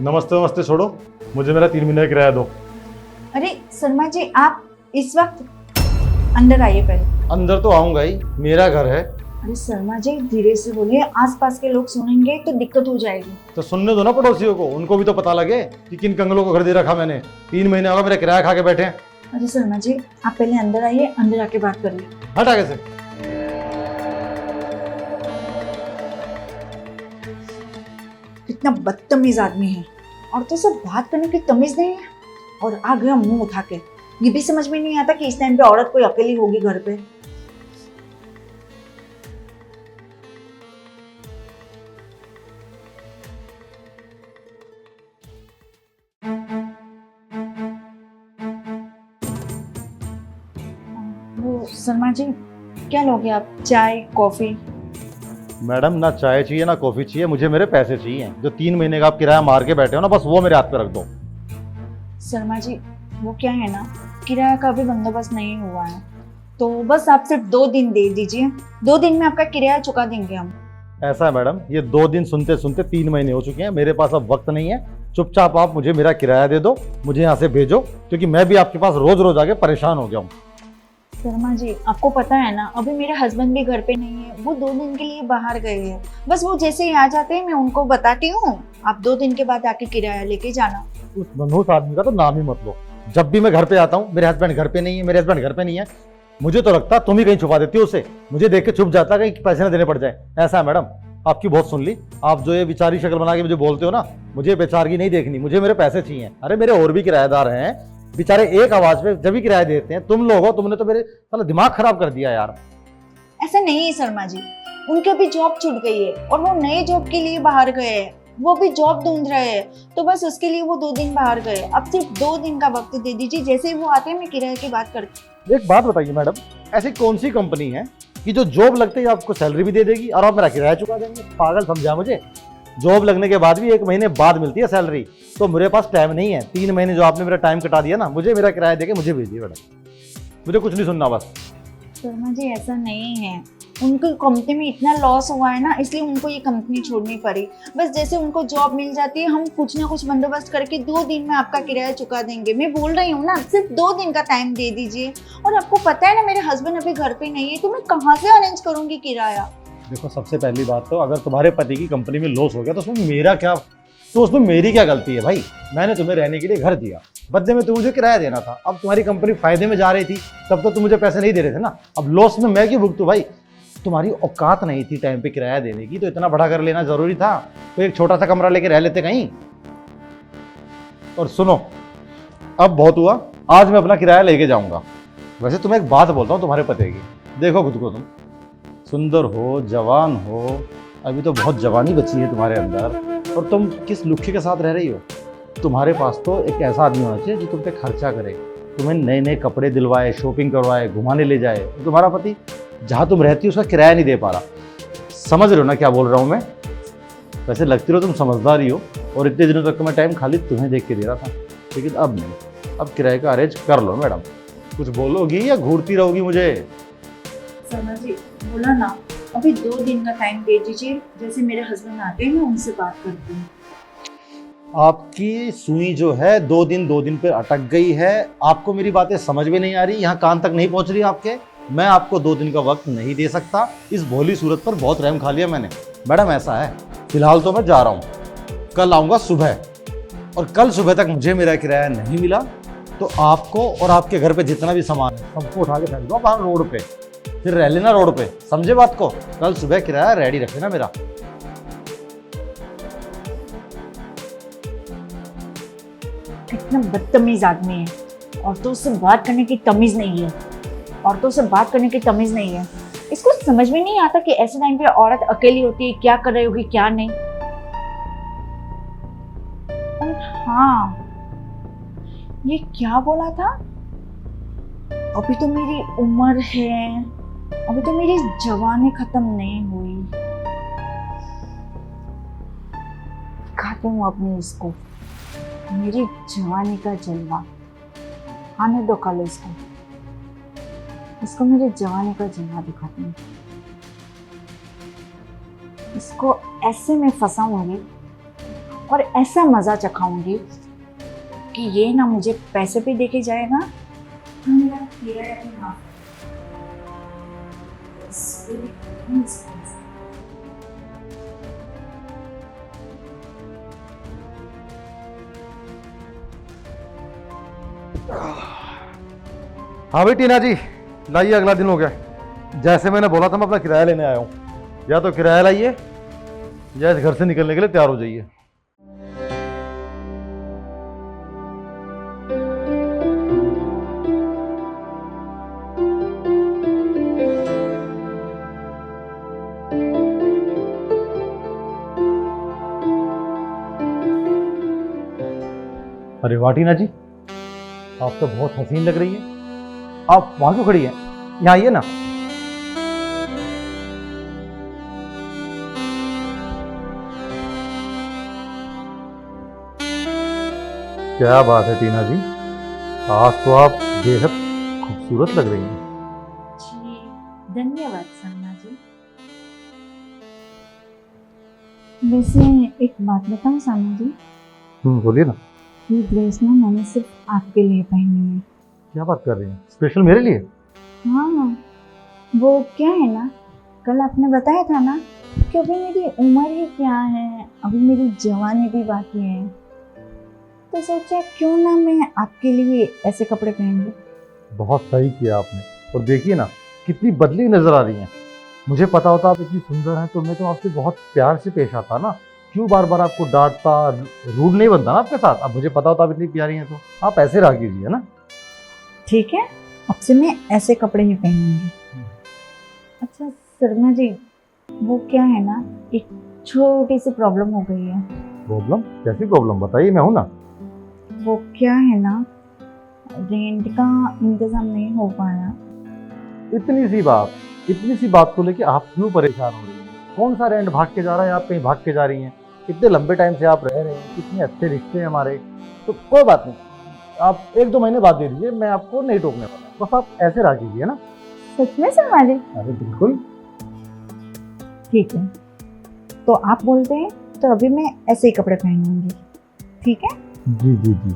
नमस्ते नमस्ते छोड़ो, मुझे मेरा 3 महीने का किराया दो। अरे शर्मा जी, आप इस वक्त अंदर आइए पहले। अंदर तो आऊंगा ही, मेरा घर है। अरे शर्मा जी, धीरे से बोलिए, आसपास के लोग सुनेंगे तो दिक्कत हो जाएगी। तो सुनने दो ना पड़ोसियों को, उनको भी तो पता लगे कि किन कंगलों को घर दे रखा मैंने। 3 महीने होगा मेरा किराया खा के बैठे हैं। अरे शर्मा जी, आप पहले अंदर आइए, अंदर आके बात करिए। हट आगे से। कितना बदतमीज आदमी है, और तो सब बात करने की तमीज नहीं है, और आ गया मुंह उठा के। ये भी समझ में नहीं आता कि इस टाइम पे औरत कोई अकेली होगी घर पे। वो शर्मा जी, क्या लोगे आप? चाय, कॉफी? मैडम, ना चाय चाहिए ना कॉफी चाहिए, मुझे मेरे पैसे चाहिए। जो 3 महीने का आप किराया मार के बैठे हो ना, बस वो मेरे हाथ पे रख दो। शर्मा जी, वो क्या है ना, किराया का भी बंदोबस्त नहीं हुआ है, तो बस आप सिर्फ 2 दिन दे दीजिए। 2 दिन में आपका किराया चुका देंगे हम। ऐसा है मैडम, ये 2 दिन सुनते सुनते 3 महीने हो चुके हैं। मेरे पास अब वक्त नहीं है। चुपचाप आप मुझे मेरा किराया दे दो, मुझे यहाँ से भेजो, क्योंकि मैं भी आपके पास रोज रोज आके परेशान हो गया हूँ। शर्मा जी, आपको पता है ना, अभी मेरे हस्बैंड भी घर पे नहीं है, वो 2 दिन के लिए बाहर गए हैं। बस वो जैसे ही आ जाते हैं मैं उनको बताती हूँ, आप 2 दिन के बाद आके किराया लेके जाना। उस मनहूस आदमी का तो नाम ही मत लो। जब भी मैं घर पे आता हूँ, मेरे हस्बैंड घर पे नहीं है, मेरे हस्बैंड घर पे नहीं है। मुझे तो लगता तुम ही कहीं छुपा देती हो उसे। मुझे देख के छुप जाता, कहीं पैसे ना देने पड़ जाए। ऐसा है मैडम, आपकी बहुत सुन ली। आप जो ये बेचारी शक्ल बना के मुझे बोलते हो ना, मुझे बेचारगी नहीं देखनी, मुझे मेरे पैसे चाहिए। अरे मेरे और भी किराएदार हैं, बेचारे एक आवाज पे जब भी किराया देते हैं। तुम लोग हो, तुमने तो मेरे साला दिमाग खराब कर दिया यार। ऐसा नहीं है शर्मा जी, उनकी भी जॉब छूट गई है और वो नए जॉब के लिए बाहर गए हैं। वो भी जॉब ढूंढ रहे हैं, तो बस उसके लिए वो 2 दिन बाहर गए। अब सिर्फ 2 दिन का वक्त दे दीजिए, जैसे ही वो आते हैं मैं किराए की बात करती। एक बात बताइए मैडम, ऐसी कौन सी कंपनी है कि जो जॉब लगते ही आपको सैलरी भी दे देगी और आप मेरा किराया चुका देंगे? पागल समझा मुझे। जॉब लगने के बाद भी 1 महीने बाद मिलती है सैलरी, तो मेरे पास टाइम नहीं है। 3 महीने जो आपने मेरा टाइम कटा दिया ना, मुझे मेरा किराया देके मुझे भेजिए मैडम। मुझे कुछ नहीं सुनना बस। शर्मा जी, ऐसा नहीं है, उनकी कंपनी में इतना लॉस हुआ है ना, इसलिए उनको ये कंपनी छोड़नी पड़ी। बस जैसे उनको जॉब मिल जाती है, हम कुछ ना कुछ बंदोबस्त करके 2 दिन में आपका किराया चुका देंगे। मैं बोल रही हूँ ना, सिर्फ 2 दिन का टाइम दे दीजिए। और आपको पता है ना, मेरे हस्बैंड अभी घर पे नहीं है, तो मैं कहाँ से अरेंज करूंगी किराया? देखो, सबसे पहली बात तो अगर तुम्हारे पति की कंपनी में लॉस हो गया तो उसमें मेरा क्या, तो उसमें मेरी क्या गलती है भाई? मैंने तुम्हें रहने के लिए घर दिया, बदले में तुम मुझे किराया देना था। अब तुम्हारी कंपनी फायदे में जा रही थी, तब तो तुम मुझे पैसे नहीं दे रहे थे ना। अब लॉस में मैं क्यों भुगतूं भाई? तुम्हारी औकात नहीं थी टाइम पे किराया देने की, तो इतना बड़ा कर लेना जरूरी था? तो एक छोटा सा कमरा लेके रह लेते कहीं। और सुनो, अब बहुत हुआ, आज मैं अपना किराया लेके जाऊंगा। वैसे तुम्हें एक बात बोलता हूँ तुम्हारे पते की, देखो खुद को, तुम सुंदर हो, जवान हो, अभी तो बहुत जवानी बची है तुम्हारे अंदर, और तुम किस लुक्खे के साथ रह रही हो? तुम्हारे पास तो एक ऐसा आदमी होना चाहिए जो तुम पे खर्चा करे, तुम्हें नए नए कपड़े दिलवाए, शॉपिंग करवाए, घुमाने ले जाए। तुम्हारा पति जहाँ तुम रहती हो उसका किराया नहीं दे पा रहा। समझ रहे हो ना क्या बोल रहा हूँ मैं? वैसे लगती हो तुम समझदार ही हो, और इतने दिनों तक मैं टाइम खाली तुम्हें देख के दे रहा था, लेकिन अब नहीं। अब किराए का अरेंज कर लो मैडम। कुछ बोलोगी या घूरती रहोगी मुझे? शर्मा जी, बोला ना, अभी 2 दिन का टाइम दे दीजिए, जैसे मेरे हस्बैंड आते हैं मैं उनसे बात करती हूँ। आपकी सुई जो है 2 दिन पे अटक गई है। आपको मेरी बातें समझ में नहीं आ रही, यहाँ कान तक नहीं पहुँच रही आपके। मैं आपको 2 दिन का वक्त नहीं दे सकता। इस भोली सूरत पर बहुत रहम खा लिया मैंने। मैडम ऐसा है, फिलहाल तो मैं जा रहा हूँ, कल आऊँगा सुबह, और कल सुबह तक मुझे मेरा किराया नहीं मिला तो आपको और आपके घर पे जितना भी सामान है सबको उठा के फेंक दो बाहर रोड पे, फिर रह लेना रोड पे। समझे बात को? कल सुबह किराया रेडी रखे ना मेरा। कितना बदतमीज आदमी है, औरतों से बात करने की तमीज नहीं है, औरतों से बात करने की तमीज नहीं है। इसको समझ में नहीं आता कि ऐसे टाइम पे औरत अकेली होती है, क्या कर रही होगी क्या नहीं। और हाँ, ये क्या बोला था, अभी तो मेरी उम्र है, अभी तो मेरी जवानी खत्म नहीं हुई। खाते हूँ अपनी इसको, मेरी जवानी का जलवा। आने दो कल इसको मेरी जवानी का जलवा दिखाती हूँ। इसको ऐसे में फंसाऊंगी और ऐसा मज़ा चखाऊंगी कि ये ना मुझे पैसे भी देके जाएगा, ना मेरा किराया भी माफ करेगा। हाँ भाई टीना जी, लाइए, अगला दिन हो गया। जैसे मैंने बोला था मैं अपना किराया लेने आया हूँ। या तो किराया लाइए या इस घर से निकलने के लिए तैयार हो जाइए। अरे वाह टीना जी, आप तो बहुत हसीन लग रही है। आप वहां क्यों खड़ी हैं? यहाँ आइए ना। क्या बात है टीना जी, आज तो आप बेहद खूबसूरत लग रही हैं। जी धन्यवाद शर्मा जी। वैसे एक बात बताऊं शर्मा जी, बोलिए ना। ये ड्रेस ना मैंने सिर्फ आपके लिए पहनी है। क्या बात कर रही हैं? स्पेशल मेरे लिए? हाँ, वो क्या है ना, कल आपने बताया था ना कि अभी मेरी उम्र ही क्या है, अभी मेरी जवानी भी बाकी है, तो सोचा क्यों ना मैं आपके लिए ऐसे कपड़े पहन लूं। बहुत सही किया आपने। और देखिए ना, कितनी बदली नजर आ रही हैं। मुझे पता होता आप इतनी सुंदर हैं तो मैं तो आपसे बहुत प्यार से पेश आता ना। क्यों बार बार आपको डांटता, रूड नहीं बनता ना आपके साथ। अब मुझे पता होता आप इतनी प्यारी हैं तो आप ऐसे रहा कीजिए ना। ठीक है, अब से मैं ऐसे कपड़े ही पहनूंगी। अच्छा शर्मा जी, वो क्या है ना, एक छोटी सी प्रॉब्लम हो गई है। प्रॉब्लम? कैसी प्रॉब्लम? बताइए, मैं हूं ना। वो क्या है ना, रेंट का इंतजाम नहीं हो पाया। इतनी सी बात को लेके आप क्यों परेशान हो रही हैं? कौन सा रेंट भाग के जा रहा है? आप कहीं भाग के जा रही हैं? कितने लंबे टाइम से आप रह रहे हैं, कितने अच्छे रिश्ते हैं हमारे। तो कोई बात नहीं, आप 1-2 महीने बाद दे दीजिए, मैं आपको नहीं टोकने वाला। बस आप ऐसे रहा कीजिए ना। सच में शर्मा जी? अरे बिल्कुल। ठीक है, तो आप बोलते हैं तो अभी मैं ऐसे ही कपड़े पहनूंगी, ठीक है? जी जी जी।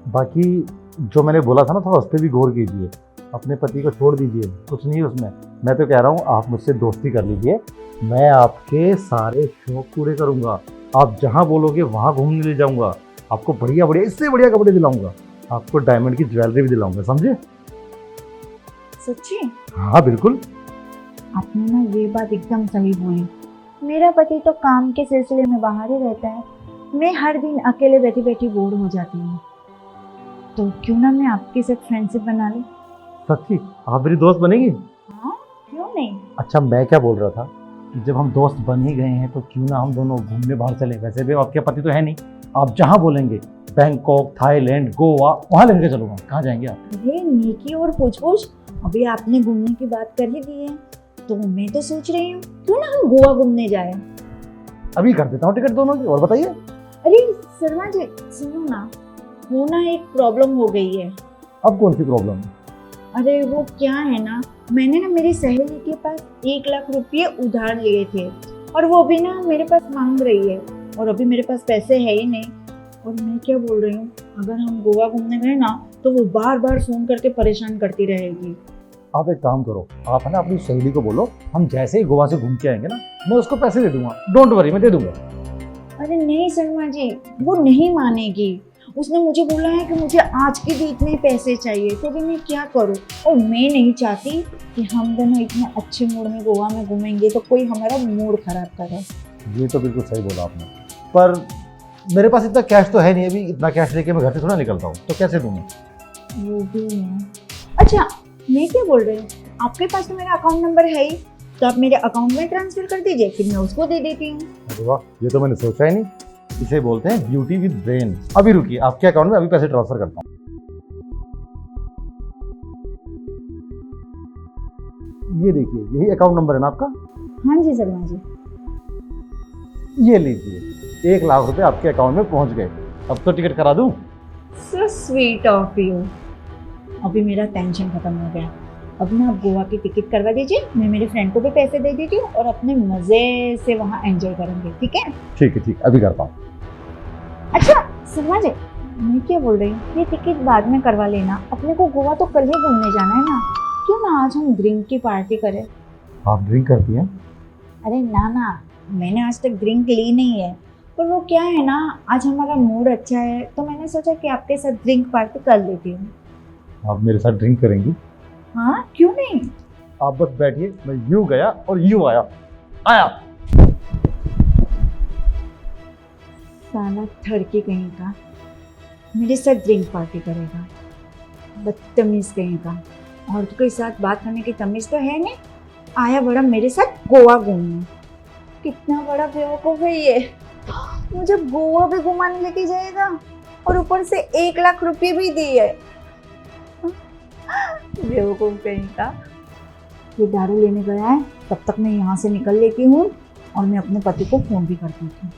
बाकी जो मैंने बोला था ना, थोड़ा उस पर भी गौर कीजिए। अपने पति को छोड़ दीजिए, कुछ नहीं उसमें। मैं तो कह रहा हूँ आप मुझसे दोस्ती कर लीजिए, मैं आपके सारे शौक पूरे करूँगा। आप जहाँ बोलोगे वहाँ घूमने ले जाऊँगा, आपको बढ़िया बढ़िया, इससे बढ़िया कपड़े दिलाऊंगा, आपको डायमंड की ज्वेलरी भी दिलाऊंगा, समझे? सच्ची? हाँ बिल्कुल। आपने ना ये बात एकदम सही बोली। मेरा पति तो काम के सिलसिले में बाहर ही रहता है, मैं हर दिन अकेले बैठी बैठी बोर हो जाती हूँ, तो क्यों ना मैं आपके साथ फ्रेंडशिप बना लूं। सच्ची? आप मेरी दोस्त बनेगी? हाँ, क्यों नहीं। अच्छा, मैं क्या बोल रहा था कि जब हम दोस्त बन ही गए हैं तो क्यों ना हम दोनों घूमने बाहर चले। वैसे भी आपके पति तो है नहीं, आप जहाँ बोलेंगे, बैंकॉक, थाईलैंड, गोवा, वहाँ लेके चलूंगा। कहाँ जाएंगे आप? अरे नेकी और पूछ, अभी आपने घूमने की बात कर ही दी है, तो मैं तो सोच रही हूँ क्यों ना हम गोवा घूमने जाए। अभी कर देता हूँ टिकट दोनों की। और बताइए। अरे शर्मा जी सुनो ना, वो ना एक प्रॉब्लम हो गई है। अब कौन सी प्रॉब्लम है? अरे वो क्या है ना, मैंने ना मेरी सहेली के पास 1 लाख रुपये उधार लिए थे, और वो अभी ना मेरे पास मांग रही है, और अभी मेरे पास पैसे है ही नहीं। और मैं क्या बोल रही हूँ, अगर हम गोवा घूमने गए ना तो वो बार बार फोन करके परेशान करती रहेगी। आप एक काम करो, आप है ना अपनी सहेली को बोलो, हम जैसे ही गोवा से घूम के आएंगे ना, मैं उसको पैसे दे दूंगा। डोंट वरी, मैं दे दूंगा। अरे नहीं शर्मा जी, वो नहीं मानेगी। उसने मुझे बोला है कि मुझे आज के दिन इतने पैसे चाहिए, तो भी मैं क्या करूं। और मैं नहीं चाहती कि हम दोनों इतने अच्छे मूड में गोवा में घूमेंगे तो कोई हमारा मूड खराब करे। ये तो बिल्कुल सही बोला आपने, पर मेरे पास इतना कैश तो है नहीं। अभी इतना कैश लेके मैं घर से थोड़ा निकलता हूँ, तो कैसे दूंगा? वो भी है। अच्छा मैं क्या बोल रही हूँ, आपके पास तो मेरा अकाउंट नंबर है ही, तो आप मेरे अकाउंट में ट्रांसफर कर दीजिए, फिर मैं उसको दे देती हूँ। अरे वाह, ये तो मैंने सोचा ही नहीं। इसे बोलते हैं ब्यूटी विद ब्रेन। अभी रुकिए, आपके अकाउंट में अभी पैसे ट्रांसफर करता हूँ। ये देखिए, यही अकाउंट नंबर है ना आपका? हाँ जी शर्मा जी। ये लीजिए, 1 लाख रुपए आपके अकाउंट में पहुंच गए। अब तो टिकट करा दूं? So sweet of you. अभी मेरा टेंशन खत्म हो गया। अब ना आप गोवा की टिकट करवा दीजिए, मैं मेरे फ्रेंड को भी पैसे दे देती हूँ और अपने मज़े से वहाँ एंजॉय करेंगे, ठीक है? ठीक है, ठीक, अभी करता हूँ। समझ गए? मैं क्या बोल रही हूँ, ये टिकट बाद में करवा लेना, अपने को गोवा तो कल ही घूमने जाना है ना, क्यों ना आज हम ड्रिंक की पार्टी करें। आप ड्रिंक करती हैं? अरे ना ना, मैंने आज तक ड्रिंक ली नहीं है, पर वो क्या है ना, आज हमारा मूड अच्छा है तो मैंने सोचा कि आपके साथ ड्रिंक पार्टी कर लेती हूँ। आप मेरे साथ ड्रिंक करेंगी? हाँ क्यों नहीं। आप बस बैठिए, मैं यूं गया और यूं आया आया। साला ठड़की कहीं का मेरे साथ ड्रिंक पार्टी करेगा, बदतमीज कहीं का। औरत के साथ बात करने की तमीज तो है नहीं, आया बड़ा मेरे साथ गोवा घूमने। कितना बड़ा बेवकूफ है ये, मुझे गोवा भी घुमाने लेके जाएगा और ऊपर से 1 लाख रुपए भी दिए। बेवकूफ कहीं का। ये दारू लेने गया है, तब तक मैं यहाँ से निकल लेती हूँ और मैं अपने पति को फोन भी कर देती हूँ।